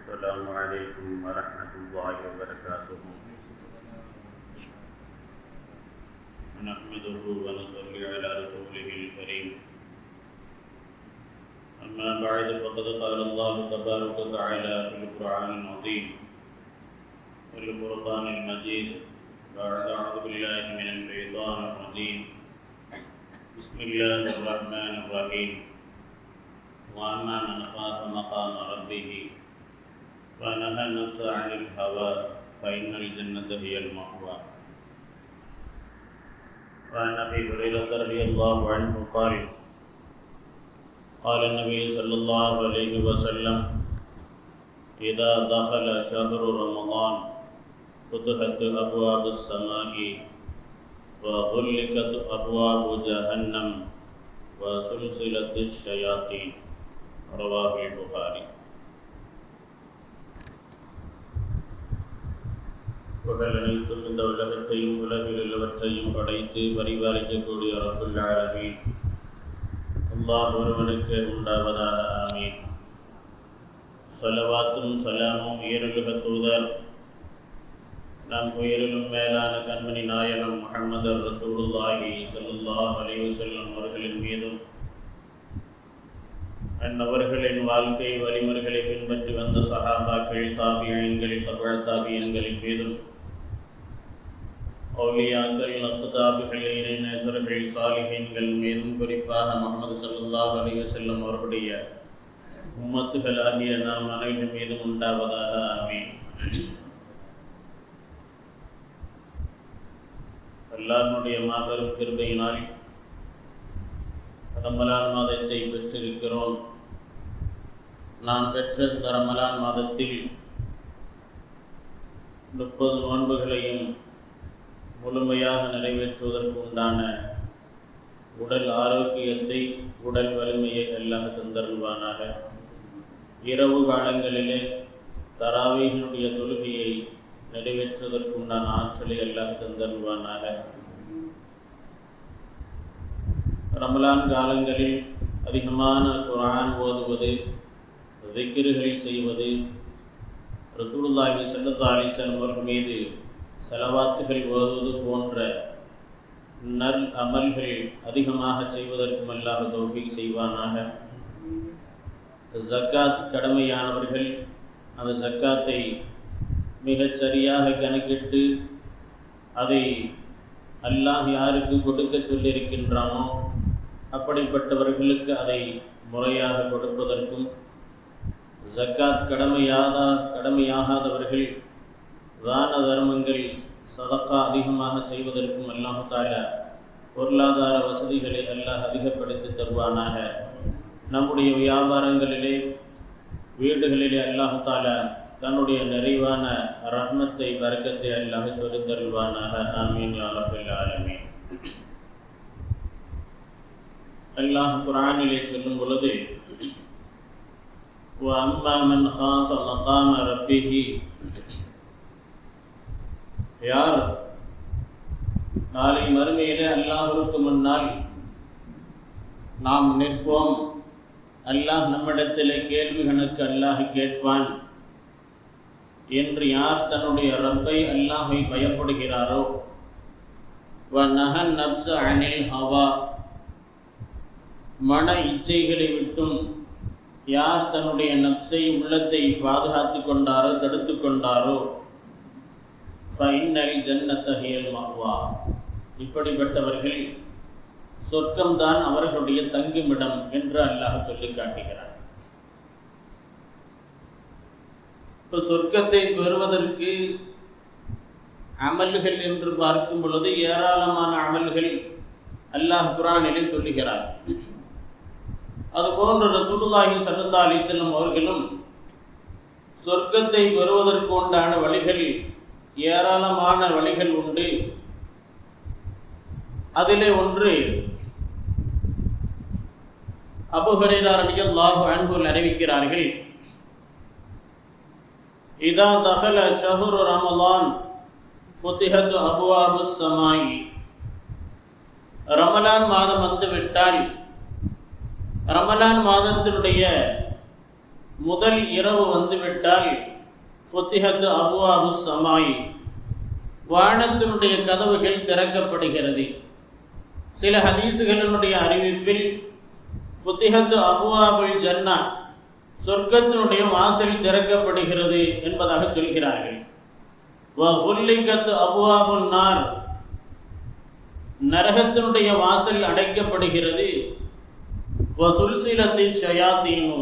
السلام عليكم ورحمة الله وبركاته. نحمده ونصلي على رسوله الكريم. أما بعد فقد قال الله تبارك وتعالى في القرآن العظيم والفرقان المجيد بعد أعوذ بالله من الشيطان الرجيم. بسم الله الرحمن الرحيم. وأما من خاف مقام ربه ونهى النفس عن الهوى فإن الجنة هي المأوى. وعن أبي هريرة رضي الله عنه قال قال النبي صلى الله عليه وسلم: إذا دخل شهر رمضان فتحت أبواب السماء وغلقت أبواب جهنم وسلسلة الشياطين. رواه البخاري. புகழ் அனைத்தும் இந்த உலகத்தையும் உலகில் உள்ளவற்றையும் படைத்து பரிபாலிக்கக்கூடிய ரப்புல் ஆலமீன் அல்லாஹ் ஒருவனுக்கு உண்டாவதாக. ஆமீன். ஸலவாத்தும் ஸலாமும் உயருலக தூதர் நம் உயிரிலும் மேலான கண்மணி நாயகம் முஹம்மது ரசூலுல்லாஹி ஸல்லல்லாஹு அலைஹி வஸல்லம் அவர்களின் மீதும் அன்னவர்களின் வாழ்க்கை வழிமுறைகளை பின்பற்றி வந்த சஹாபாக்கள், தாபியீன்கள், தபஅ தாபியீன்களின் மீதும் அவுலியாக்கள், அக்தாபிகள், இறைநேசர்கள், சாலிஹீன்கள் மீதும் குறிப்பாக முஹம்மது ஸல்லல்லாஹு அலைஹி வஸல்லம் அவர்களுடைய உம்மத்துகளாகிய நாம் அனைவரின் மீதும் உண்டாவதாக. ஆமீன். அல்லாஹ்வுடைய மாபெரும் கிருபையினால் ரமலான் மாதத்தை பெற்றிருக்கிறோம். நாம் பெற்ற இந்த ரமலான் மாதத்தில் 30 நோன்புகளையும் முழுமையாக நிறைவேற்றுவதற்கு உண்டான உடல் ஆரோக்கியத்தை, உடல் வலிமையை எல்லாம் தந்தருள்வானாக. இரவு காலங்களிலே தராவீஹினுடைய தொழுகையை நிறைவேற்றுவதற்கு உண்டான ஆற்றலை எல்லாம் தந்தருள்வானாக. ரமலான் காலங்களில் அதிகமான குர்ஆன் ஓதுவது, திக்ருகளை செய்வது, ரசூலுல்லாஹி ஸல்லல்லாஹு அலைஹி வஸல்லம் அவர்கள் மீது ஸலவாத்துகள் ஓதுவது போன்ற நல் அமல்கள் அதிகமாக செய்வதற்கும் அல்லாஹ் தௌஃபீக் செய்வானாக. ஜக்காத் கடமையானவர்கள் அந்த ஜக்காத்தை மிகச் சரியாக கணக்கிட்டு அதை அல்லாஹ் யாருக்கு கொடுக்க சொல்லியிருக்கின்றானோ அப்படிப்பட்டவர்களுக்கு அதை முறையாக கொடுப்பதற்கும், ஜக்காத் கடமையாகாதவர்கள் தான தர்மங்கள், சதக்கா அதிகமாக செய்வதற்கும் அல்லாஹ் தஆலா பொருளாதார வசதிகளை அல்லாஹ் அதிகப்படுத்தி தருவானாக. நம்முடைய வியாபாரங்களிலே, வீடுகளிலே அல்லாஹ் தஆலா தன்னுடைய நிறைவான ரஹ்மத்தை, பரக்கத்தை அல்லாஹ் சொல்லித் தருவானாக. ஆமீன் யா ரப்பல் ஆலமீன். அல்லாஹ் குர்ஆனிலே சொல்லும் பொழுது, وَأَمَّا مَنْ خَافَ مَقَامَ رَبِّهِ, யார் நாளை மறுமையிலே அல்லாஹ்வுக்கு முன்னால் நாம் நிற்போம், அல்லாஹ் நம்மிடத்திலே கேள்வி கணக்கு அல்லாஹ் கேட்பான் என்று யார் தன்னுடைய ரப்பை அல்லாஹை பயப்படுகிறாரோ, وَنَهَى النَّفْسَ عَنِ الْهَوَى, மன இச்சைகளை விட்டும் யார் தன்னுடைய நப்சை, உள்ளத்தை பாதுகாத்து கொண்டாரோ, தடுத்து கொண்டாரோ, ஃபைனல் ஜன்னத்தஹியல் மஅவா, இப்படிப்பட்டவர்கள் சொர்க்கம்தான் அவர்களுடைய தங்குமிடம் என்று அல்லாஹ் சொல்லி காட்டுகிறார். இப்போ சொர்க்கத்தை பெறுவதற்கு அமல்கள் என்று பார்க்கும் பொழுது ஏராளமான அமல்கள் அல்லாஹ் குர்ஆனிலே சொல்லுகிறார். அதுபோன்று ரசூலுல்லாஹி ஸல்லல்லாஹு அலைஹி வஸல்லம் அவர்களும் சொர்க்கத்தை பெறுவதற்கு உண்டான வழிகள், ஏராளமான வழிகள் உண்டு. அதிலே ஒன்று அபூ ஹுரைரா ரலியல்லாஹு அன்ஹு அறிவிக்கிறார்கள், இதா தஹல ஷஹ்ரு ரமலான் ஃபுதிஹத் அப்வாபுஸ் ஸமாஇ, ரமலான் மாதம் வந்துவிட்டால் ரமலான் மாதத்தினுடைய முதல் இரவு வந்துவிட்டால் ஃபுத்திஹத் அபுவாபு ஸமாய், வானத்தினுடைய கதவுகள் திறக்கப்படுகிறது. சில ஹதீசுகளினுடைய அறிவிப்பில் ஃபுத்திஹத் அபுவாபுல் ஜன்னா, சொர்க்கத்தினுடைய வாசல் திறக்கப்படுகிறது என்பதாக சொல்கிறார்கள். வஹுல்லிகத் அபுவாபுன் நார், நரகத்தினுடைய வாசல் அடைக்கப்படுகிறது. வசுல்சிலத்தி ஷயாத்தீனு,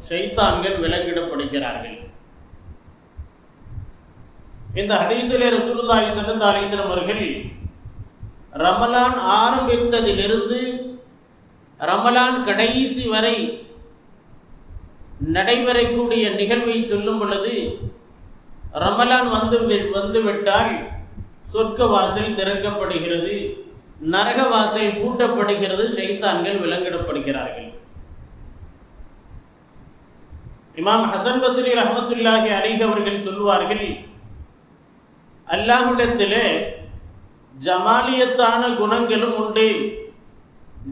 ஷைத்தான்கள் விலங்கிடப்படுகிறார்கள். இந்த ஹதீஸிலே ரசூலுல்லாஹி ஸல்லல்லாஹு அலைஹி வஸல்லம் அவர்கள் ரமலான் ஆரம்பித்ததிலிருந்து ரமலான் கடைசி வரை நடைபெறக்கூடிய நிகழ்வை சொல்லும் பொழுது, ரமலான் வந்துவிட்டால் சொர்க்க வாசல் திறக்கப்படுகிறது, நரக வாசல் பூட்டப்படுகிறது, ஷைத்தான்கள் விலங்கிடப்படுகிறார்கள். இமாம் ஹசன் பஸ்ரி ரஹ்மத்துல்லாஹி அலைஹி அவர்கள் சொல்வார்கள், அல்லாஹ்விடத்திலே ஜமாலியத்தான குணங்களும் உண்டு,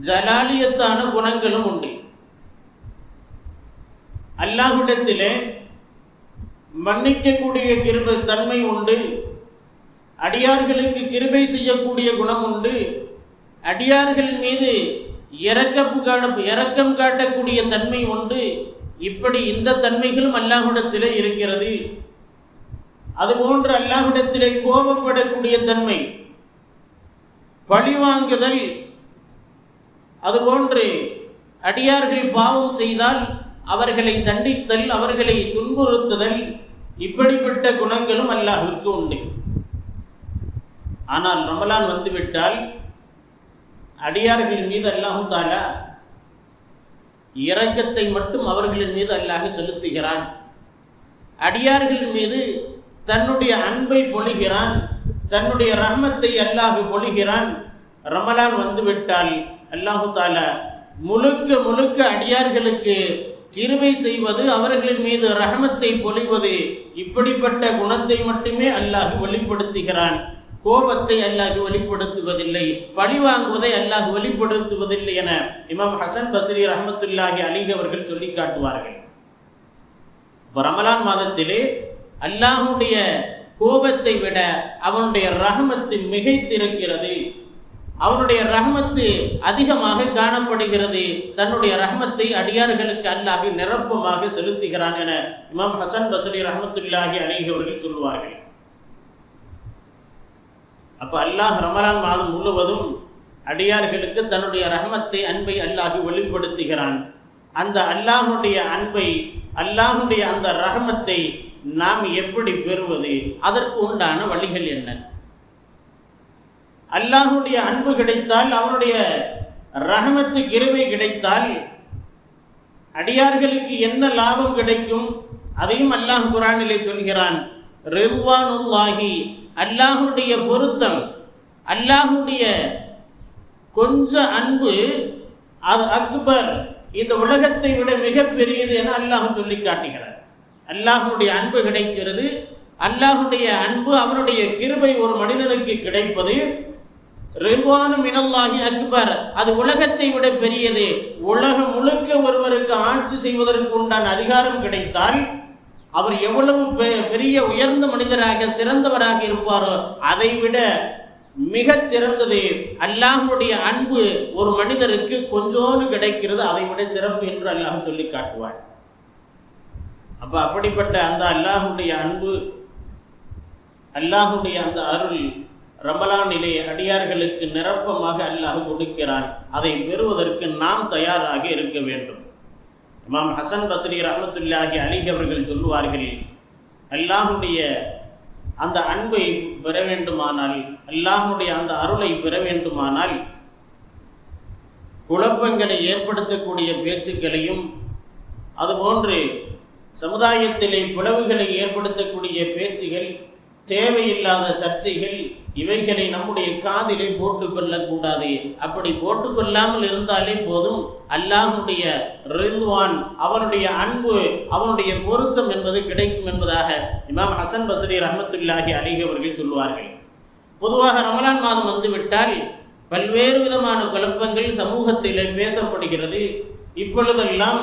ஜலாலியத்தான குணங்களும் உண்டு. அல்லாஹ்விடத்திலே மன்னிக்கக்கூடிய கிருபை தன்மை உண்டு, அடியார்களுக்கு கிருபை செய்யக்கூடிய குணம் உண்டு, அடியார்கள் மீது இரக்கம் காட்டக்கூடிய தன்மை உண்டு. இப்படி இந்த தன்மைகளும் அல்லாஹ்விடத்திலே இருக்கிறது. அதுபோன்று அல்லாஹ்விடத்திலே கோபப்படக்கூடிய தன்மை, பழிவாங்குதல், அதுபோன்று அடியார்கள் பாவம் செய்தால் அவர்களை தண்டித்தல், அவர்களை துன்புறுத்துதல், இப்படிப்பட்ட குணங்களும் அல்லாஹ்விற்கு உண்டு. ஆனால் ரமலான் வந்துவிட்டால் அடியார்களின் மீது அல்லாஹு தஆலா இரக்கத்தை மட்டும் அவர்களின் மீது அல்லாஹ் செலுத்துகிறான். அடியார்கள் மீது தன்னுடைய அன்பை பொழிகிறான், தன்னுடைய ரஹ்மத்தை அல்லாஹ் பொழிகிறான். ரமலான் வந்துவிட்டால் அல்லாஹு தஆலா முழுக்க அடியார்களுக்கு கிருபை செய்வது, அவர்களின் மீது ரஹ்மத்தை பொழிவது, இப்படிப்பட்ட குணத்தை மட்டுமே அல்லாஹ் வெளிப்படுத்துகிறான். கோபத்தை அல்லாஹ் வெளிப்படுத்துவதில்லை, பழிவாங்குவதை அல்லாஹ் வெளிப்படுத்துவதில்லை என இமாம் ஹசன் பஸ்ரி ரஹ்மத்துல்லாஹி அலைஹி அவர்கள் சொல்லி காட்டுவார்கள். ரமலான் மாதத்திலே அல்லாஹுடைய கோபத்தை விட அவனுடைய ரஹ்மத்து மிகைத்திருக்கிறது, அவனுடைய ரஹ்மத்து அதிகமாக காணப்படுகிறது. தன்னுடைய ரஹ்மத்தை அடியார்களுக்கு அல்லாஹ் நிரப்பமாக செலுத்துகிறான் என இமாம் ஹசன் பஸ்ரி ரஹ்மத்துல்லாஹி அலைஹி அவர்கள் சொல்வார்கள். அப்போ அல்லாஹ் ரமலான் மாதம் முழுவதும் அடியார்களுக்கு தன்னுடைய ரஹ்மத்தை, அன்பை அல்லாஹ் வெளிப்படுத்துகிறான். அந்த அல்லாஹுடைய அன்பை, அல்லாஹுடைய அந்த ரஹ்மத்தை நாம் எப்படி பெறுவது, அதற்கு உண்டான வழிகள் என்ன? அல்லாஹுடைய அன்பு கிடைத்தால், அவனுடைய ரஹ்மத்து கிருபை கிடைத்தால் அடியார்களுக்கு என்ன லாபம் கிடைக்கும்? அதையும் அல்லாஹ் குர்ஆனிலே சொல்கிறான். ரிض்வானுல்லாஹி, அல்லாஹுடைய பொருத்தம், அல்லாஹுடைய கொஞ்ச அன்பு, அது அக்பர், இந்த உலகத்தை விட மிக பெரியது என அல்லாஹ் சொல்லி காட்டுகிறார். அல்லாஹுடைய அன்பு கிடைக்கிறது, அல்லாஹுடைய அன்பு, அவனுடைய கிருபை ஒரு மனிதனுக்கு கிடைப்பது ரிض்வானு மினல்லாஹி அக்பர், அது உலகத்தை விட பெரியது. உலகம் முழுக்க ஒருவருக்கு ஆட்சி செய்வதற்கு உண்டான அதிகாரம் கிடைத்தால் அவர் எவ்வளவு பெரிய உயர்ந்த மனிதராக, சிறந்தவராக இருப்பாரோ அதைவிட மிகச் சிறந்தது அல்லாஹ்வுடைய அன்பு ஒரு மனிதருக்கு கொஞ்சோடு கிடைக்கிறது, அதைவிட சிறப்பு என்று அல்லாஹ் சொல்லி காட்டுவார். அப்போ அப்படிப்பட்ட அந்த அல்லாஹ்வுடைய அன்பு, அல்லாஹ்வுடைய அந்த அருள் ரமலானிலே அடியார்களுக்கு நிரப்பமாக அல்லாஹ் கொடுக்கிறான். அதை பெறுவதற்கு நாம் தயாராக இருக்க வேண்டும். இமாம் ஹசன் பஸ்ரி ரஹ்மத்துல்லாஹி அலைஹி அவர்கள் சொல்லுவார்கள், அல்லாஹுடைய அந்த அன்பை பெற வேண்டுமானால், அல்லாஹுடைய அந்த அருளை பெற வேண்டுமானால் குழப்பங்களை ஏற்படுத்தக்கூடிய பேச்சுக்களையும், அதுபோன்று சமுதாயத்திலே பிளவுகளை ஏற்படுத்தக்கூடிய பேச்சுகள், தேவையில்லாத சர்ச்சைகள், இவைகளை நம்முடைய காதிலே போட்டுக்கொள்ளக்கூடாது. அப்படி போட்டுக்கொள்ளாமல் இருந்தாலே போதும். அல்லாஹுடைய ரிض்வான், அவனுடைய அன்பு, அவனுடைய பொருத்தம் என்பது கிடைக்கும் என்பதாக இமாம் ஹசன் பஸ்ரி ரஹ்மத்துல்லாஹி அலைஹி அவர்கள் சொல்வார்கள். பொதுவாக ரமலான் மாதம் வந்துவிட்டால் பல்வேறு விதமான குழப்பங்கள் சமூகத்திலே பேசப்படுகிறது. இப்பொழுதெல்லாம்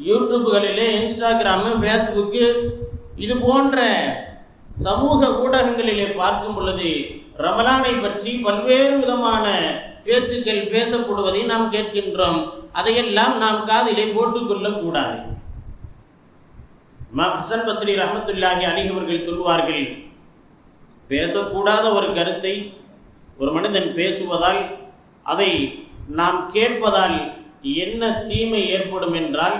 யூடியூப்புகளிலே, இன்ஸ்டாகிராமு, ஃபேஸ்புக்கு இது போன்ற சமூக ஊடகங்களிலே பார்க்கும் பொழுது ரமலானை பற்றி பல்வேறு விதமான பேச்சுக்கள் பேசப்படுவதை நாம் கேட்கின்றோம். அதையெல்லாம் நாம் காதிலே போட்டுக்கொள்ளக்கூடாது. ஹசன் பஸ்ரி ரஹ்மத்துல்லாஹி அலைஹி அவர்கள் சொல்வார்கள், பேசக்கூடாத ஒரு கருத்தை ஒரு மனிதன் பேசுவதால், அதை நாம் கேட்பதால் என்ன தீமை ஏற்படும் என்றால்,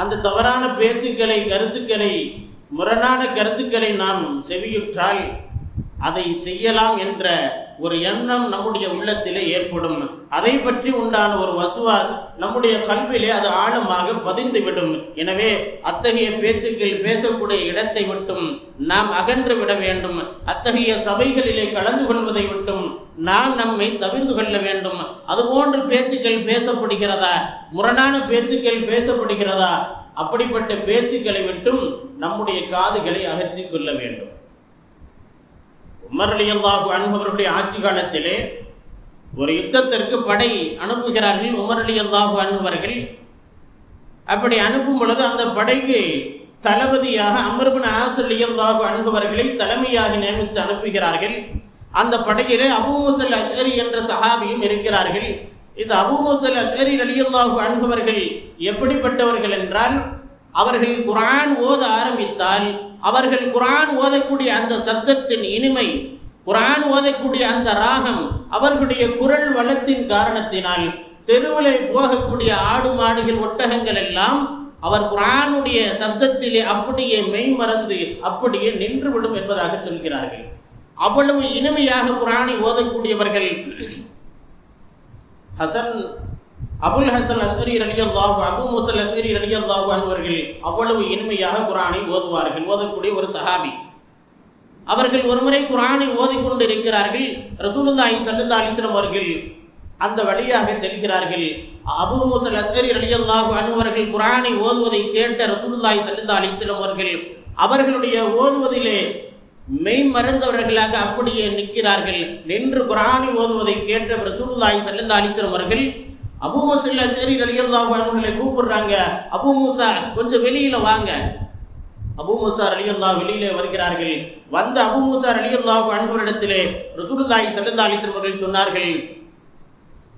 அந்த தவறான பேச்சுக்களை, கருத்துக்களை, முரணான கருத்துக்களை நாம் செவியுற்றால் அதை செய்யலாம் என்ற ஒரு எண்ணம் நம்முடைய உள்ளத்திலே ஏற்படும். அதை பற்றி உண்டான ஒரு வசுவாஸ் நம்முடைய கல்விலே அது ஆழமாக பதிந்துவிடும். எனவே அத்தகைய பேச்சுக்கள் பேசக்கூடிய இடத்தை விட்டும் நாம் அகன்று விட வேண்டும். அத்தகைய சபைகளிலே கலந்து கொள்வதை விட்டும் நாம் நம்மை தவிர்த்து கொள்ள வேண்டும். அதுபோன்று பேச்சுக்கள் பேசப்படுகிறதா, முரணான பேச்சுக்கள் பேசப்படுகிறதா, அப்படிப்பட்ட பேச்சுக்களை விட்டும் நம்முடைய காதுகளை அகற்றிக் கொள்ள வேண்டும். உமர் ரலியல்லாஹு அன்ஹு அவர்களுடைய ஆட்சி காலத்திலே ஒரு யுத்தத்திற்கு படை அனுப்புகிறார்கள் உமர் ரலியல்லாஹு அன்ஹு அவர்கள். அப்படி அனுப்பும் பொழுது அந்த படைக்கு தளபதியாக அம்ர் இப்னு ஆஸ் ரலியல்லாஹு அன்ஹு அவர்களை தலைமையாக நியமித்து அனுப்புகிறார்கள். அந்த படையிலே அபூ மூஸா அஷ்அரி என்ற சஹாபியும் இருக்கிறார்கள். இந்த அபூ மூஸா அஷ்அரி ரலியல்லாஹு அன்ஹு அவர்கள் எப்படிப்பட்டவர்கள் என்றால், அவர்கள் குர்ஆன் ஓத ஆரம்பித்தால் அவர்கள் குர்ஆன் ஓதக்கூடிய அந்த சத்தத்தின் இனிமை, குர்ஆன் ஓதக்கூடிய அந்த ராகம், அவர்களுடைய குரல் வளத்தின் காரணத்தினால் தெருவிலே போகக்கூடிய ஆடு மாடுகள் ஒட்டகங்கள் எல்லாம் அவர் குர்ஆனுடைய சப்தத்திலே அப்படியே மெய்மறந்து அப்படியே நின்றுவிடும் என்பதாக சொல்கிறார்கள். அவ்வளவு இனிமையாக குர்ஆனை ஓதக்கூடியவர்கள். அபுல் ஹசன் அஷ்அரி ரலியல்லாஹு அபூ மூஸா அஷ்அரி ரலியல்லாஹு அன்ஹு அவர்கள் அவ்வளவு இனிமையாக குர்ஆனை ஓதுவார்கள், ஓதக்கூடிய ஒரு சஹாபி. அவர்கள் ஒருமுறை குர்ஆனை ஓதிக்கொண்டு இருக்கிறார்கள். ரசூலுல்லாஹி ஸல்லல்லாஹு அலைஹி வஸல்லம் அவர்கள் அந்த வழியாக செல்கிறார்கள். அபூ மூஸா அஷ்அரி ரலியல்லாஹு அன்ஹு அவர்கள் குர்ஆனை ஓதுவதை கேட்ட ரசூலுல்லாஹி ஸல்லல்லாஹு அலைஹி வஸல்லம் அவர்கள் அவர்களுடைய ஓதுவதிலே மெய் மறந்தவர்களாக அப்படியே நிற்கிறார்கள். நின்று குர்ஆனை ஓதுவதை கேட்ட ரசூலுல்லாஹி ஸல்லல்லாஹு அலைஹி வஸல்லம் அவர்கள் அபூ மூஸா அஷ்அரி ரலியல்லாஹு அன்ஹுவை கூப்பிடுறாங்க, அபூ மூஸா கொஞ்சம் வெளியில வாங்க. அபூ மூஸா ரலியல்லாஹு வெளியிலே வருகிறார்கள். வந்த அபூ மூஸா ரலியல்லாஹு அன்ஹுவிடத்திலே ரசூலுல்லாஹி ஸல்லல்லாஹு அலைஹி வஸல்லம் அவர்கள் சொன்னார்கள்,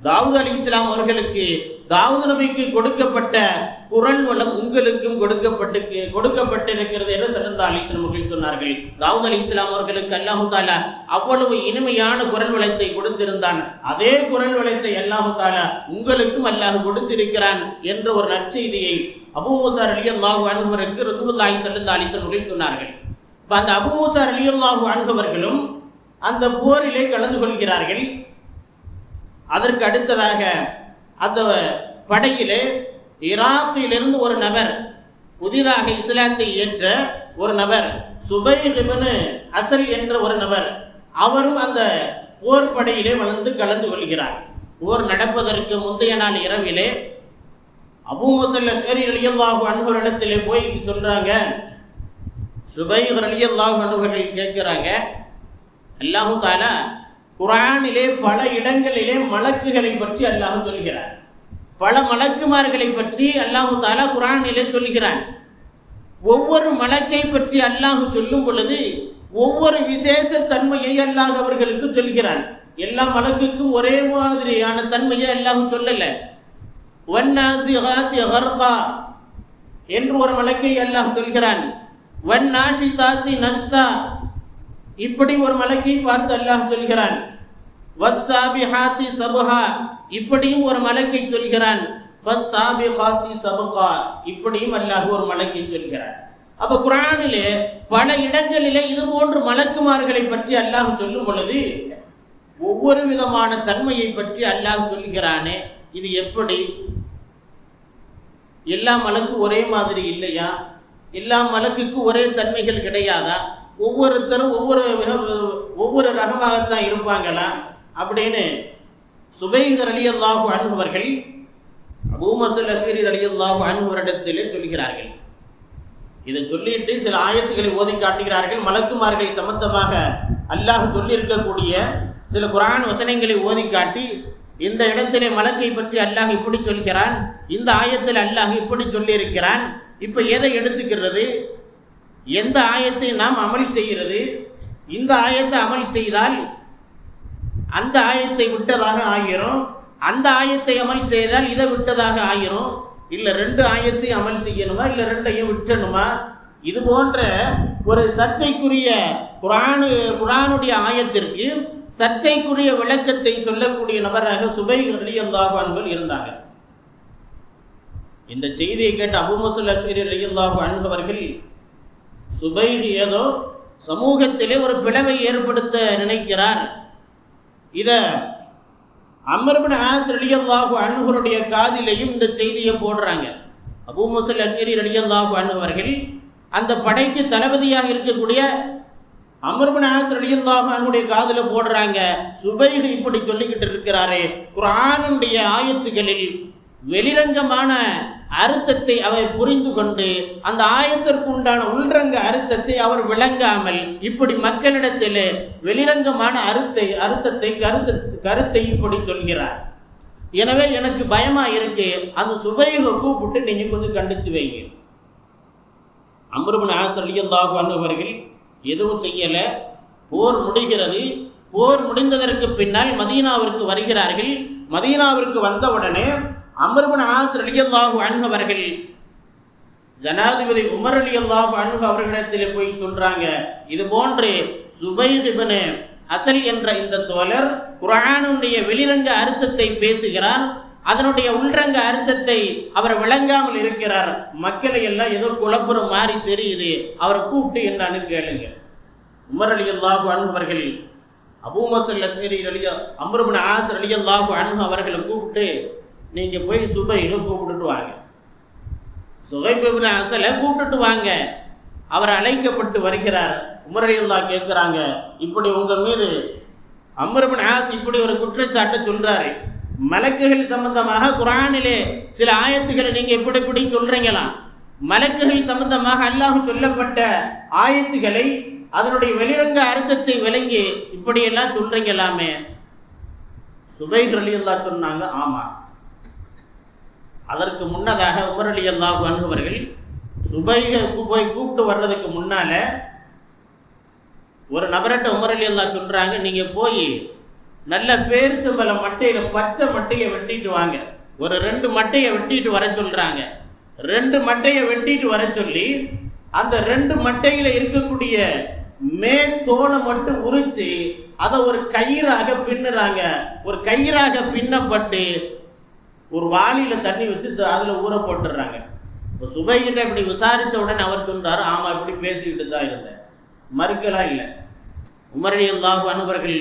தாவூத் அலைஹிஸ்ஸலாம் அவர்களுக்கு, தாவூத் நபிக்கு கொடுக்கப்பட்ட குரல் வளம் உங்களுக்கும் கொடுக்கப்பட்டிருக்கிறது என்று ஸல்லல்லாஹு அலைஹி வஸல்லம் அவர்கள் சொன்னார்கள். தாவூத் அலைஹிஸ்ஸலாம் அவர்களுக்கு அல்லாஹ் தஆலா அவ்வளவு இனிமையான குரல் வளத்தை கொடுத்திருந்தான். அதே குரல் வளத்தை அல்லாஹ் தஆலா உங்களுக்கும் அல்லாஹ் கொடுத்திருக்கிறான் என்ற ஒரு நற்செய்தியை அபூ மூஸா ரலியல்லாஹு அன்ஹுவிற்கு ரசூலுல்லாஹி ஸல்லல்லாஹு அலைஹி வஸல்லம் அவர்கள் சொன்னார்கள். அந்த அபூ மூஸா ரலியல்லாஹு அன்ஹுவர்களும் அந்த போரிலே கலந்து கொள்கிறார்கள். அதற்கு அடுத்ததாக அந்த படையிலே ஈராக்கிலிருந்து ஒரு நபர், புதிதாக இஸ்லாத்தை ஏற்ற ஒரு நபர், சுபைஹ் இப்னு அஸல் என்ற ஒரு நபர், அவரும் அந்த போர் படையிலே வந்து கலந்து கொள்கிறார். போர் நடப்பதற்கு முந்தைய நாள் இரவிலே அபூ மூஸா அஷ்அரி ரலியல்லாஹு அன்ஹு இடத்திலே போய் சொல்றாங்க, சுபைஹ் ரலியல்லாஹு அன்ஹு அவர்கள் கேட்கிறாங்க, அல்லாஹ் தஆலா குர்ஆனிலே பல இடங்களிலே மலக்குகளை பற்றி அல்லாஹ் சொல்கிறார். பல மலக்குமார்களை பற்றி அல்லாஹ் தஆலா குர்ஆனிலே சொல்கிறான். ஒவ்வொரு மலக்கை பற்றி அல்லாஹ் சொல்லும் பொழுது ஒவ்வொரு விசேஷ தன்மையை அல்லாஹ் அவர்களுக்கு சொல்கிறான். எல்லா மலக்குக்கும் ஒரே மாதிரியான தன்மையை அல்லாஹ் சொல்லல. வன்னாசிகாத்தி கர்கா என்று ஒரு மலக்கை அல்லாஹ் சொல்கிறான். வன்னாஷிதாத்தி நஷ்தா இப்படி ஒரு மலக்கை பார்த்து அல்லாஹ் சொல்கிறான். வஸ்ஸாபிஹாத்தி சபஹா இப்படியும் ஒரு மலக்கை சொல்கிறான். ஃபஸ்ஸாபிகாத்தி சபகா இப்படியும் அல்லாஹ் ஒரு மலக்கை சொல்கிறான். அப்போ குர்ஆனிலே பல இடங்களிலே இது போன்று மலக்குமார்களை பற்றி அல்லாஹ் சொல்லும் பொழுது ஒவ்வொரு விதமான தன்மையை பற்றி அல்லாஹ் சொல்கிறானே, இது எப்படி? எல்லா மலக்கும் ஒரே மாதிரி இல்லையா? எல்லா மலக்குக்கு ஒரே தன்மைகள் கிடையாதா? ஒவ்வொருத்தரும் ஒவ்வொரு ரகமாகத்தான் இருப்பாங்களா அப்படின்னு சுபைஹ் ரலியல்லாஹு அன்ஹு அவர்கள் அபூ மூஸா அஷ்அரி ரலியல்லாஹு அன்ஹு அவரிடத்திலே சொல்கிறார்கள். இதை சொல்லிட்டு சில ஆயத்துக்களை ஓதி காட்டுகிறார்கள். மலக்குமார்கள் சம்பந்தமாக அல்லாஹ் சொல்லியிருக்கக்கூடிய சில குர்ஆன் வசனங்களை ஓதி காட்டி இந்த இடத்திலே மலக்கை பற்றி அல்லாஹ் இப்படி சொல்கிறான், இந்த ஆயத்தில் அல்லாஹ் இப்படி சொல்லியிருக்கிறான். இப்போ எதை எடுத்துக்கிறது? எந்த ஆயத்தை நாம் அமல் செய்கிறது? இந்த ஆயத்தை அமல் செய்தால் அந்த ஆயத்தை விட்டதாக ஆகிரும், அந்த ஆயத்தை அமல் செய்தால் இதை விட்டதாக ஆகிரும். இல்லை 2 ஆயத்தையும் அமல் செய்யணுமா, இல்லை 2ஐயும் விட்டணுமா? இது போன்ற ஒரு சர்ச்சைக்குரிய குர்ஆனுடைய ஆயத்திற்கு சர்ச்சைக்குரிய விளக்கத்தை சொல்லக்கூடிய நபராக சுபைஹ் ரலியல்லாஹு அன்ஹு இருந்தாங்க. இந்த செய்தியை கேட்ட அபூ மூஸா அல்-அஷ்அரி ரலியல்லாஹு அன்ஹு அவர்கள், சுபைஹ் ஏதோ சமூகத்திலே ஒரு பிளவை ஏற்படுத்த நினைக்கிறார், இதை அம்ர் இப்னு ஆஸ் ரலியல்லாஹு அன்ஹுடைய காதிலையும் இந்த செய்தியை போடுறாங்க. அபூ மூஸா அல்-அஷ்அரி ரலியல்லாஹு அன்ஹு அவர்கள் அந்த படைக்கு தளபதியாக இருக்கக்கூடிய அம்ர் இப்னு ஆஸ் ரலியல்லாஹு அன்ஹுடைய காதில் போடுறாங்க, சுபைஹ் இப்படி சொல்லிக்கிட்டு இருக்கிறாரே, குர்ஆனுடைய ஆயத்துகளில் வெளிரங்கமான அர்த்தத்தை அவர் புரிந்து கொண்டு அந்த ஆயத்திற்கு உண்டான உள்ரங்க அர்த்தத்தை அவர் விளங்காமல் இப்படி மக்களிடத்தில் வெளிரங்கமான கருத்தை இப்படி சொல்கிறார். எனவே எனக்கு பயமா இருக்கு, அந்த சுபைஹை கூப்பிட்டு நீங்க கொஞ்சம் கண்டிச்சு வைங்க. அம்ர் இப்னு ஆஸ் ரலியல்லாஹு அன்ஹு அவர்கள் எதுவும் செய்யல. போர் முடிகிறது. போர் முடிந்ததற்கு பின்னால் மதீனாவிற்கு வருகிறார்கள். மதீனாவிற்கு வந்தவுடனே அம்ர் இப்னு ஆஸ் ரலியல்லாஹு அன்ஹு அவர்கள் ஜனாதிபதி உமர் ரலியல்லாஹு அன்ஹு அவர்களிடத்தில் போய் சொல்றாங்க, இது போன்று சுபைஹ் இப்னு அஸல் என்ற இந்த தோழர் குர்ஆனுடைய வெளிரங்க அர்த்தத்தை பேசுகிறார், அதனுடைய உள்ரங்க அர்த்தத்தை அவர் விளங்காமல் இருக்கிறார், மக்களை எல்லாம் ஏதோ குழப்புற மாதிரி தெரியுது, அவரை கூப்பிட்டு என்னன்னு கேளுங்க. உமர் ரலியல்லாஹு அன்ஹு அவர்கள் Abu Musa al-Ashari Amr ibn As ரலியல்லாஹு அன்ஹு அவர்களை கூப்பிட்டு, நீங்க போய் சுபைஹை கூப்பிட்டுட்டு வாங்க, சுஹைப் இப்னு அஸலை கூப்பிட்டுட்டு வாங்க. அவர் அழைக்கப்பட்டு வருகிறார். உமர் ரலியல்லாஹு கேட்குறாங்க, இப்படி உங்க மீது அம்ர் இப்னு ஆஸ் இப்படி ஒரு குற்றச்சாட்டை சொல்றாரு, மலக்குகள் சம்பந்தமாக குர்ஆனிலே சில ஆயத்துக்களை நீங்க இப்படி சொல்றீங்களா? மலக்குகள் சம்பந்தமாக அல்லாஹ் சொல்லப்பட்ட ஆயத்துக்களை அதனுடைய வெளிரங்க அர்த்தத்தை விளங்கி இப்படியெல்லாம் சொல்றீங்களாமே? சுபைஹ் ரலியல்லாஹு சொன்னாங்க, ஆமா. அதற்கு முன்னதாக உமர் ரலியல்லாஹு அன்ஹு அவர்கள் சுபைஹை போய் கூப்பிட்டு வர்றதுக்கு முன்னால ஒரு நபர்கிட்ட உமர் ரலியல்லாஹு சொல்றாங்க, நீங்க போய் நல்ல பேரிச்சம்பழம் மட்டையில் பச்சை மட்டையை வெட்டிட்டு வாங்க. ஒரு 2 மட்டையை வெட்டிட்டு வர சொல்றாங்க. 2 மட்டையை வெட்டிட்டு வர சொல்லி அந்த 2 மட்டையில் இருக்கக்கூடிய மேத்தோலை மட்டும் உரிச்சு அதை ஒரு கயிறாக பின்னுறாங்க. ஒரு கயிறாக பின்னப்பட்டு ஒரு வாளியில் தண்ணி வச்சு அதில் ஊற போட்டுடுறாங்க. இப்போ சுபைகிட்ட இப்படி விசாரித்த உடனே அவர் சொல்றாரு, ஆமாம் இப்படி பேசிக்கிட்டு தான் இருந்தேன், மறுக்கலாம் இல்லை. உமர் ரலியல்லாஹு அன்ஹு அவர்கள்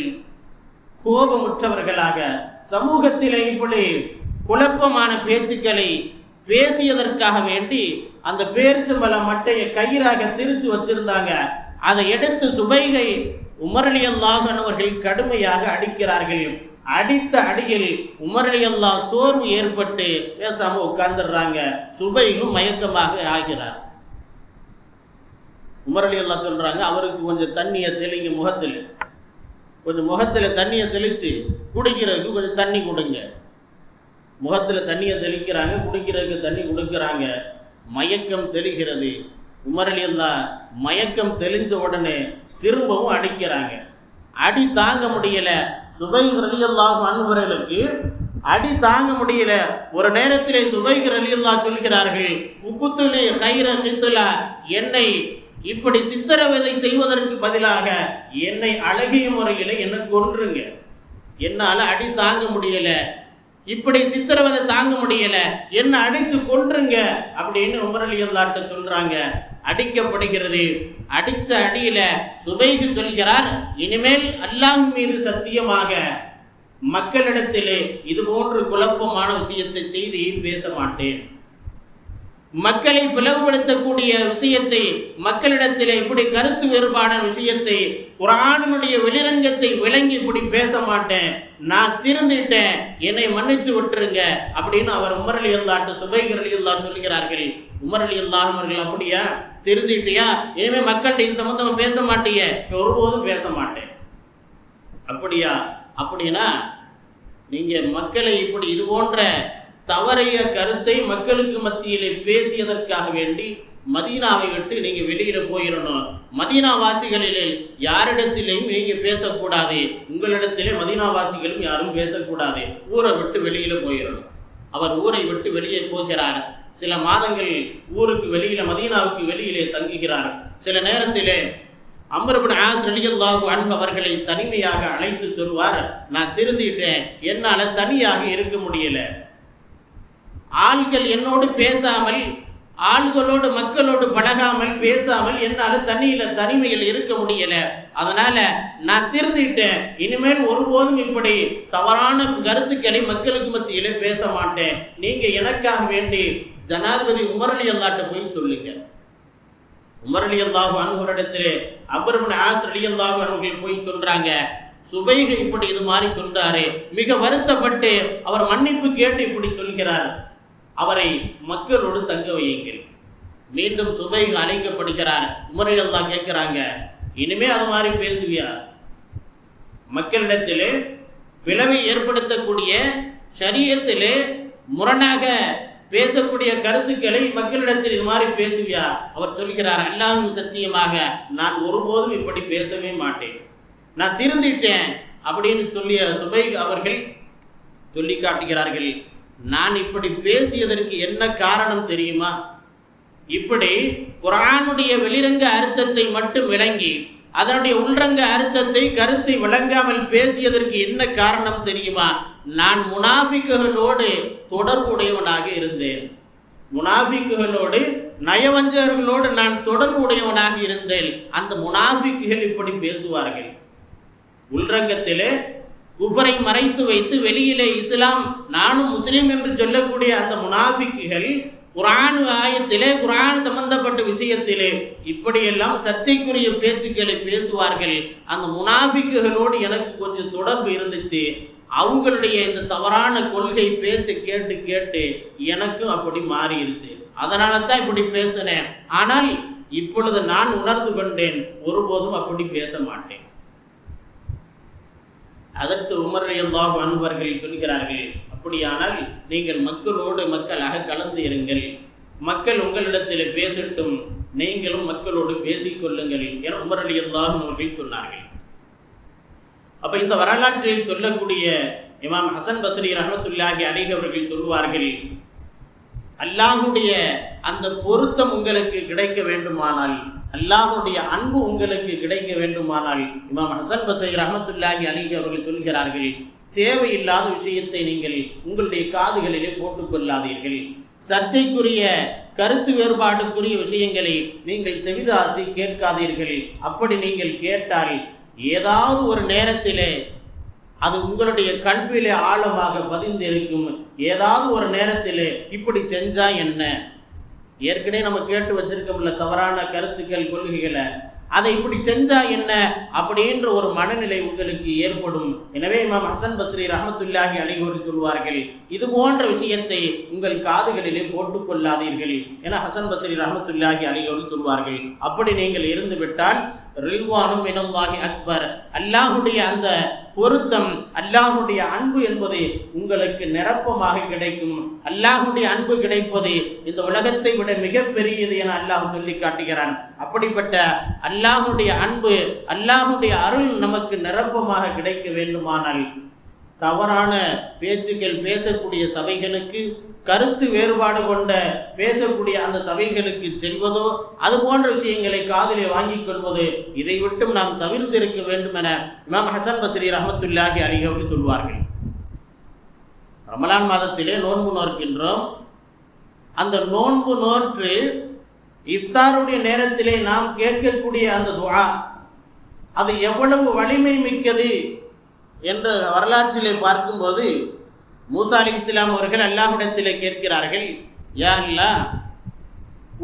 கோபமுற்றவர்களாக சமூகத்திலே இப்படி குழப்பமான பேச்சுக்களை பேசியதற்காக வேண்டி அந்த பேரிச்சம்பழ மட்டையை கயிறாக திரிச்சு வச்சிருந்தாங்க. அதை எடுத்து சுபைஹை உமர் ரலியல்லாஹு அன்ஹு அவர்கள் கடுமையாக அடிக்கிறார்கள். அடித்த அடியில் உமர் ரலியல்லாஹு சோர்வு ஏற்பட்டு பேசாம உட்கார்ந்துடுறாங்க. சுபைஹும் மயக்கமாக ஆகிறார். உமர் ரலியல்லாஹு சொல்றாங்க, அவருக்கு கொஞ்சம் தண்ணியை தெளிங்க, முகத்தில் தண்ணியை தெளித்து குடிக்கிறதுக்கு கொஞ்சம் தண்ணி கொடுங்க. முகத்தில் தண்ணியை தெளிக்கிறாங்க, குடிக்கிறதுக்கு தண்ணி கொடுக்குறாங்க. மயக்கம் தெளிகிறது. உமர் ரலியல்லாஹு மயக்கம் தெளிஞ்ச உடனே திரும்பவும் அடிக்கிறாங்க. அடி தாங்க முடியல. சுபைஹ் ரலியல்லாஹு அன்ஹு அவர்களுக்கு அடி தாங்க முடியல. ஒரு நேரத்திலே சுபைஹ் ரலியல்லாஹு சொல்கிறார்கள், உக்குத்துலி கைர கித்துலா, என்னை இப்படி சித்திரவதை செய்வதற்கு பதிலாக என்னை அழகிய முறையில் என்னை கொன்றுங்க, என்னால் அடி தாங்க முடியல, இப்படி சித்திரவதை தாங்க முடியல, என்ன அடிச்சு கொன்றுங்க அப்படின்னு உமர் ரலியல்லாஹு சொல்றாங்க. அடிக்கப்படுகிறது. அடிச்ச அடியில சுபைஹ் சொல்கிறார், இனிமேல் அல்லாஹ் மீது சத்தியமாக மக்களிடத்திலே இது போன்று குழப்பமான விஷயத்தை செய்தியை பேச மாட்டேன். மக்களை பிளவுபடுத்தக்கூடிய விஷயத்தை, மக்களிடத்தில் இப்படி கருத்து வேறுபாடான விஷயத்தை, குர்ஆனுடைய வெளிரங்கத்தை விளங்கி இப்படி பேச மாட்டேன், நான் திருந்திட்டேன், என்னை மன்னிச்சு விட்டுருங்க அப்படின்னு அவர் உமர் ரலியல்லாஹு சுபைஹ் ரலியல்லாஹு சொல்கிறார்கள். உமர் ரலியல்லாஹு அவர்கள், அப்படியா, திருந்திட்டியா, இனிமேல் மக்கள்கிட்ட இது சம்பந்தமா பேச மாட்டிய? ஒருபோதும் பேச மாட்டேன். அப்படியா? அப்படின்னா நீங்கள் மக்களை இப்படி இது போன்ற தவறைய கருத்தை மக்களுக்கு மத்தியிலே பேசியதற்காக வேண்டி மதீனாவை விட்டு நீங்கள் வெளியில் போயிடணும். மதீனா வாசிகளிலே யாரிடத்திலையும் நீங்கள் பேசக்கூடாது, உங்களிடத்திலே மதீனா வாசிகளும் யாரும் பேசக்கூடாது, ஊரை விட்டு வெளியில் போயிடணும். அவர் ஊரை விட்டு வெளியே போகிறார். சில மாதங்கள் ஊருக்கு வெளியில் மதீனாவுக்கு வெளியிலே தங்குகிறார். சில நேரத்திலே அம்ர் இப்னு ஆஸ் ரலியல்லாஹு அன்ஹு அவர்களை தனிமையாக அழைத்து சொல்வார், நான் திருந்திட்டேன், என்னால் தனியாக இருக்க முடியல, ஆள்கள் என்னோடு பேசாமல், ஆள்களோடு மக்களோடு பழகாமல் பேசாமல் என்னால் தனிமையில் இருக்க முடியல, அதனால நான் திருந்திட்டேன், இனிமேல் ஒருபோதும் இப்படி தவறான கருத்துக்களை மக்களுக்கு மத்தியிலே பேச மாட்டேன், நீங்க எனக்காக வேண்டி ஜனாதிபதி உமர் ரலியல்லாஹு போய் சொல்லுங்க. உமர் ரலியல்லாஹு அன்ஹுவிடத்திலே அம்ர் இப்னு ஆஸ் ரலியல்லாஹு அன்ஹு போய் சொல்றாங்க, சுபைஹ் இப்படி இது மாதிரி சொல்றாரு, மிக வருத்தப்பட்டு அவர் மன்னிப்பு கேட்டு இப்படி சொல்கிறார், அவரை மக்களோடு தங்க வையுங்கள். மீண்டும் சுபைஹ் அழைக்கப்படுகிறார். உமர் ரலியல்லாஹு கேட்கிறாங்க, இனிமே அது மாதிரி பேசுவியா? மக்களிடத்திலே பிளவை ஏற்படுத்தக்கூடிய ஷரியத்திலே முரணாக பேசக்கூடிய கருத்துக்களை மக்களிடத்தில் இது மாதிரி பேசுவியா? அவர் சொல்கிறார், அல்லாஹ்வின் சத்தியமாக நான் ஒருபோதும் இப்படி பேசவே மாட்டேன், நான் திருந்திட்டேன் அப்படின்னு சொல்லிய சுபைஹ் அவர்கள் சொல்லி காட்டுகிறார்கள், நான் இப்படி பேசியதற்கு என்ன காரணம் தெரியுமா? இப்படி குர்ஆனுடைய வெளிரங்க அர்த்தத்தை மட்டும் விளங்கி அதனுடைய உள்ரங்க அர்த்தத்தை கருத்தை விளங்காமல் பேசியதற்கு என்ன காரணம் தெரியுமா? நான் முனாஃபிக்குகளோடு தொடர்புடையவனாக இருந்தேன், முனாஃபிக்குகளோடு நயவஞ்சகர்களோடு நான் தொடர்புடையவனாக இருந்தேன். அந்த முனாஃபிக்குகள் இப்படி பேசுவார்கள். உள்ரங்கத்திலே குஃபரை மறைத்து வைத்து வெளியிலே இஸ்லாம் நானும் முஸ்லீம் என்று சொல்லக்கூடிய அந்த முனாஃபிக்குகள் குர்ஆன் ஆயத்திலே குர்ஆன் சம்பந்தப்பட்ட விஷயத்திலே இப்படியெல்லாம் சர்ச்சைக்குரிய பேச்சுக்களை பேசுவார்கள். அந்த முனாஃபிக்குகளோடு எனக்கு கொஞ்சம் தொடர்பு இருந்துச்சு. அவங்களுடைய இந்த தவறான கொள்கை பேச்சு கேட்டு கேட்டு எனக்கும் அப்படி மாறிடுச்சு. அதனால தான் இப்படி பேசினேன். ஆனால் இப்பொழுது நான் உணர்ந்து கொண்டேன், ஒருபோதும் அப்படி பேச மாட்டேன். அதற்கு உமர் ரலியல்லாஹு அன்ஹு அவர்கள் சொல்கிறார்கள், அப்படியானால் நீங்கள் மக்களோடு மக்களாக கலந்து இருங்கள், மக்கள் உங்களிடத்தில் பேசட்டும், நீங்களும் மக்களோடு பேசிக்கொள்ளுங்கள் என உமர் ரலியல்லாஹு அன்ஹு அவர்கள் சொன்னார்கள். அப்போ இந்த வரலாற்றை சொல்லக்கூடிய இமாம் ஹசன் பஸ்ரி ரஹ்மத்துல்லாஹி அலைஹி அவர்கள் சொல்வார்கள், அல்லாஹுடைய அந்த பொருத்தம் உங்களுக்கு கிடைக்க வேண்டுமானால், அல்லாஹுடைய அன்பு உங்களுக்கு கிடைக்க வேண்டுமானால், இமாம் ஹசன் பஸ்ரி ரஹ்மத்துல்லாஹி அலைஹி அவர்கள் சொல்கிறார்கள், தேவையில்லாத விஷயத்தை நீங்கள் உங்களுடைய காதுகளிலே போட்டுக்கொள்ளாதீர்கள், சர்ச்சைக்குரிய கருத்து வேறுபாடுக்குரிய விஷயங்களை நீங்கள் செவிதாத்தி கேட்காதீர்கள். அப்படி நீங்கள் கேட்டால் ஏதாவது ஒரு நேரத்திலே அது உங்களுடைய கல்வியிலே ஆழமாக பதிந்திருக்கும். ஏதாவது ஒரு நேரத்திலே இப்படி செஞ்சா என்ன, ஏற்கனவே நம்ம கேட்டு வச்சிருக்கோம்ல தவறான கருத்துக்கள் கொள்கைகளை, அதை இப்படி செஞ்சா என்ன அப்படின்ற ஒரு மனநிலை உங்களுக்கு ஏற்படும். எனவே இமாம் ஹசன் பஸ்ரி ரஹ்மத்துல்லாஹி அலைஹி அவர்கள் சொல்வார்கள், இது போன்ற விஷயத்தை உங்கள் காதுகளிலே போட்டுக்கொள்ளாதீர்கள் என ஹசன் பஸ்ரி ரஹ்மத்துல்லாஹி அலைஹி அவர்கள் சொல்வார்கள். அப்படி நீங்கள் இருந்து விட்டால் ரில்வானும் மினல்லாஹி அக்பர், அல்லாஹுடைய அந்த பொருத்தம், அல்லாஹுடைய அன்பு என்பது உங்களுக்கு நிரப்பமாக கிடைக்கும். அல்லாஹுடைய அன்பு கிடைப்பது இந்த உலகத்தை விட மிகப்பெரியது என அல்லாஹ் சொல்லி காட்டுகிறான். அப்படிப்பட்ட அல்லாஹுடைய அன்பு, அல்லாஹுடைய அருள் நமக்கு நிரப்பமாக கிடைக்க வேண்டுமானால் தவறான பேச்சுக்கள் பேசக்கூடிய சபைகளுக்கு, கருத்து வேறுபாடு கொண்ட பேசக்கூடிய அந்த சபைகளுக்கு செல்வதோ, அது போன்ற விஷயங்களை காதிலே வாங்கிக் கொள்வது, இதை விட்டும் நாம் தவிர்த்திருக்க வேண்டும் என இமாம் ஹசன் பஸ்ரி ரஹ்மத்துல்லாஹி அலைஹி அவர்கள் சொல்வார்கள். ரமலான் மாதத்திலே நோன்பு நோக்கின்றோம். அந்த நோன்பு நோற்று இஃப்தாருடைய நேரத்திலே நாம் கேட்கக்கூடிய அந்த துஆ, அது எவ்வளவு வலிமை மிக்கது என்ற வரலாற்றிலே பார்க்கும்போது, மூசா அலைஹிஸ்ஸலாம் அவர்கள் அல்லாஹ்விடத்திலே கேட்கிறார்கள், யா அல்லாஹ்,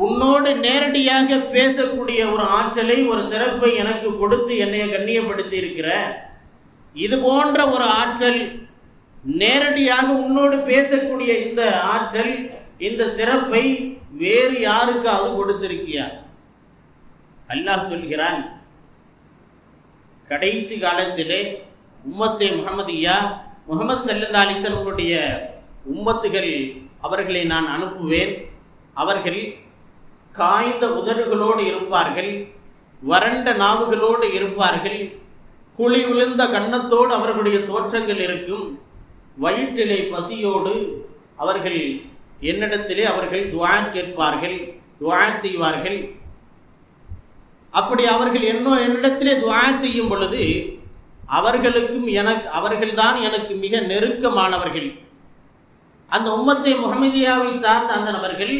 உன்னோடு நேரடியாக பேசக்கூடிய ஒரு ஆற்றலை, ஒரு சிறப்பை எனக்கு கொடுத்து என்னை கண்ணியப்படுத்தி இருக்கிற, இது போன்ற ஒரு ஆற்றல், நேரடியாக உன்னோடு பேசக்கூடிய இந்த ஆற்றல், இந்த சிறப்பை வேறு யாருக்காவது கொடுத்திருக்கியா? அல்லாஹ் சொல்கிறான், கடைசி காலத்திலே உம்மத்தே முஹம்மதியா முஹம்மது ஸல்லல்லாஹு அலைஹி வஸல்லம் உம்மத்துகள் அவர்களை நான் அனுப்புவேன். அவர்கள் காய்ந்த உதடுகளோடு இருப்பார்கள், வறண்ட நாவுகளோடு இருப்பார்கள், குழி விழுந்த கன்னத்தோடு அவர்களுடைய தோற்றங்கள் இருக்கும். வயிற்றிலே பசியோடு அவர்கள் என்னிடத்திலே அவர்கள் துஆ கேட்பார்கள், துஆ செய்வார்கள். அப்படி அவர்கள் என்னிடத்திலே துஆ செய்யும் பொழுது அவர்கள்தான் எனக்கு மிக நெருக்கமானவர்கள். அந்த உம்மத்தை முஹம்மதியாவை சார்ந்த அந்த நபர்கள்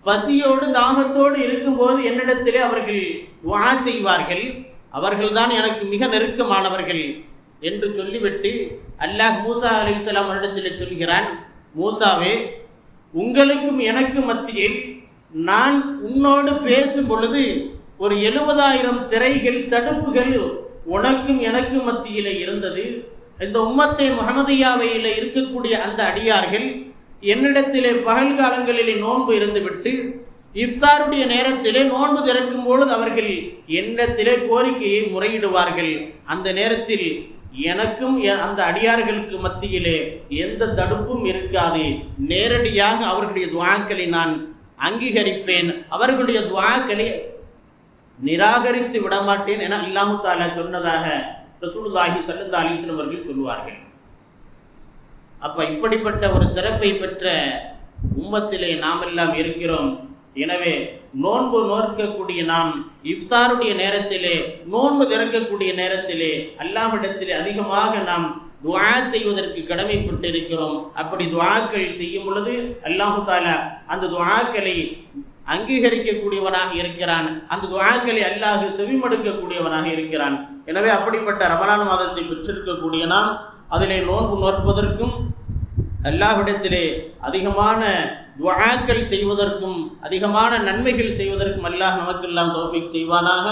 பசியோடு தாகத்தோடு இருக்கும்போது என்னிடத்திலே அவர்கள் துஆ செய்வார்கள், அவர்கள்தான் எனக்கு மிக நெருக்கமானவர்கள் என்று சொல்லிவிட்டு அல்லாஹ் மூசா அலைஹிஸ்ஸலாம் இடத்திலே சொல்கிறான், மூசாவே, உங்களுக்கும் எனக்கு மத்தியில் நான் உன்னோடு பேசும் பொழுது ஒரு 70,000 திரைகள் தடுப்புகள் உனக்கும் எனக்கும் மத்தியில் இருந்தது. இந்த உம்மத்தை முஹம்மதியாவையில் இருக்கக்கூடிய அந்த அடியார்கள் என்னிடத்திலே பகல் காலங்களிலே நோன்பு இருந்துவிட்டு இஃப்தாருடைய நேரத்திலே நோன்பு திறக்கும் பொழுது அவர்கள் என்னிடத்திலே கோரிக்கையை முறையிடுவார்கள். அந்த நேரத்தில் எனக்கும் அந்த அடியார்களுக்கு மத்தியிலே எந்த தடுப்பும் இருக்காது. நேரடியாக அவர்களுடைய துஆக்களை நான் அங்கீகரிப்பேன், அவர்களுடைய துஆக்களை நிராகரித்து விடமாட்டேன் என அல்லாஹ் தஆலா சொன்னதாக ரசூலுல்லாஹி ஸல்லல்லாஹு அலைஹி வஸல்லம் அவர்கள் சொல்வார்கள். அப்போ இப்படிப்பட்ட ஒரு சிறப்பை பெற்ற உம்மத்திலே நாம் எல்லாம் இருக்கிறோம். எனவே நோன்பு நோக்கக்கூடிய நாம் இஃப்தாருடைய நேரத்திலே, நோன்பு திறக்கக்கூடிய நேரத்திலே அல்லாஹ்விடத்திலே அதிகமாக நாம் துஆ செய்வதற்கு கடமைப்பட்டு இருக்கிறோம். அப்படி துஆக்கள் செய்யும் பொழுது அல்லாஹ் தஆலா அந்த துஆக்களை அங்கீகரிக்கக்கூடியவனாக இருக்கிறான், அந்த துஆக்களை அல்லாஹ் செவிமடுக்கக்கூடியவனாக இருக்கிறான். எனவே அப்படிப்பட்ட ரமலான் மாதத்தை பெற்றிருக்கக்கூடிய நாம் அதிலே நோன்பு நோற்பதற்கும் அல்லாஹ்விடத்திலே அதிகமான துஆக்கள் செய்வதற்கும் அதிகமான நன்மைகள் செய்வதற்கும் அல்லாஹ் நமக்கெல்லாம் தௌஃபீக் செய்வானாக.